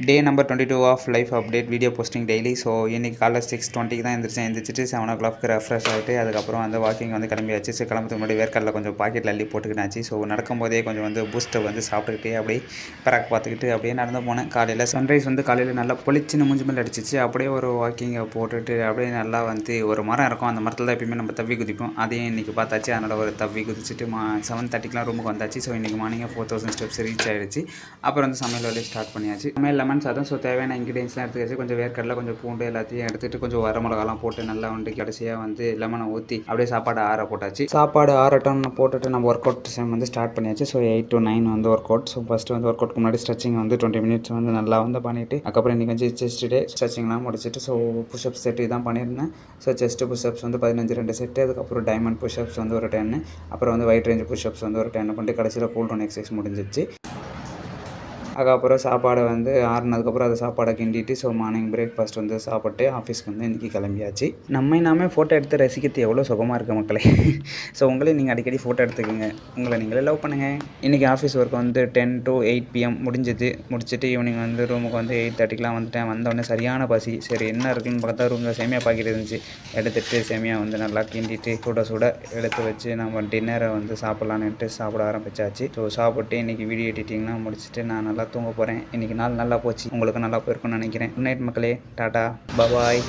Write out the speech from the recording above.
Day number 22 of life update video posting daily. So இன்றைக்கி காலைல 6:20 தான் எந்திரிச்சிட்டு 7 o'clock ரெஃப்ரெஷ் ஆகிட்டு அதுக்கப்புறம் வந்து வாக்கிங் வந்து கிளம்பியாச்சு. ஸோ கிளம்புறதுக்கு முன்னாடி வேர்க்கடலை கொஞ்சம் பாக்கெட்டில் அள்ளி போட்டுக்கிட்டாச்சு. ஸோ நடக்கும்போதே கொஞ்சம் வந்து பூஸ்ட்டை வந்து சாப்பிட்டுக்கிட்டே அப்படியே பராக் பார்த்துக்கிட்டு அப்படியே நடந்து போனேன். காலையில் சன்ரைஸ் வந்து காலையில் நல்லா பொலிச்சின்னு மூஞ்சி மேலே அடிச்சிச்சு. அப்படியே ஒரு வாக்கிங்கை போட்டுட்டு அப்படியே நல்லா வந்து ஒரு மரம் இருக்கும், அந்த மரத்தில் தான் எப்பயுமே நம்ம தவ்வி குதிப்போம். அதையும் இன்றைக்கி பார்த்தாச்சு. அதனால் ஒரு தவ்வி குதிச்சுட்டு 7:30 ரூமுக்கு வந்தாச்சு. ஸோ இன்றைக்கி மார்னிங்கே 4000 ஸ்டெப்ஸ் ரீச் ஆகிடுச்சு. அப்புறம் வந்து சமையல் வேலையை ஸ்டார்ட் பண்ணியாச்சு. சமையல் லெமன் சாதம். ஸோ தேவையான இன்க்ரீடியன்ஸ்லாம் எடுத்துக்காச்சு. கொஞ்சம் வேர்க்கடலை, கொஞ்சம் பூண்டு எல்லாத்தையும் எடுத்துகிட்டு கொஞ்சம் வரமிளகாலாம் போட்டு நல்லா வந்து கடைசியாக வந்து லெமனை ஊற்றி அப்படியே சாப்பாடு ஆற போட்டாச்சு. சாப்பாடு ஆறட்டும் போட்டுட்டு நம்ம ஒர்க் அவுட் டைம் வந்து ஸ்டார்ட் பண்ணியாச்சு. ஸோ 8 to 9 வந்து ஒர்க் அவுட். ஸோ ஃபஸ்ட்டு வந்து ஒர்க் அவுட்க்கு முன்னாடி ஸ்ட்ரெச்சிங் வந்து 20 minutes வந்து நல்லா வந்து பண்ணிவிட்டு அதுக்கப்புறம் இன்றைக்கி வந்து செஸ்ட் டே ஸ்ட்ரெச்சிங்லாம் முடிச்சுட்டு ஸோ புஷ்அப் செட்டு தான் பண்ணியிருந்தேன். ஸோ செஸ்ட்டு புஷ்அப்ஸ் வந்து 15 2 செட்டு, அதுக்கப்புறம் டைமண்ட் புஷ்அப்ஸ் வந்து ஒரு 10, அப்புறம் வந்து வைட் ரேஞ்ச் புஷ்அப்ஸ் வந்து ஒரு 10 பண்ணிட்டு கடைசியில் கூல் டவுன் எக்ஸசைஸ் முடிஞ்சிச்சு. அதுக்கப்புறம் சாப்பாடை வந்து ஆறுனதுக்கப்புறம் அதை சாப்பாடை கிண்டிட்டு ஸோ மார்னிங் பிரேக்ஃபாஸ்ட் வந்து சாப்பிட்டு ஆஃபீஸ்க்கு வந்து இன்றைக்கி கிளம்பியாச்சு. நாமே ஃபோட்டோ எடுத்து ரசிக்கிறது எவ்வளோ சுகமாக இருக்குது மக்களே. ஸோ உங்களே நீங்கள் அடிக்கடி ஃபோட்டோ எடுத்துக்கோங்க, உங்களை நீங்களே லவ் பண்ணுங்கள். இன்றைக்கி ஆஃபீஸ் ஒர்க் வந்து 10 to 8 PM முடிச்சுட்டு ஈவினிங் வந்து ரூமுக்கு வந்து 8:30 வந்துட்டேன். வந்தோடனே சரியான பசி. சரி என்ன இருக்குன்னு பார்த்தா ரூமில் சேமியா பாக்கெட் இருந்துச்சு. எடுத்துகிட்டு சேமியா வந்து நல்லா கிண்டிட்டு சுட எடுத்து வச்சு நம்ம டின்னரை வந்து சாப்பிட்லான்ட்டு சாப்பிட ஆரம்பித்தாச்சு. ஸோ சாப்பிட்டு இன்றைக்கி வீடியோ எடிட்டிங்லாம் முடிச்சுட்டு நான் நல்லா தூங்க போகிறேன். இன்றைக்கி நாள் நல்லா போச்சு, உங்களுக்கு நல்லா போயிருக்குன்னு நினைக்கிறேன். குட் நைட் மக்களே, டாட்டா, பாய்.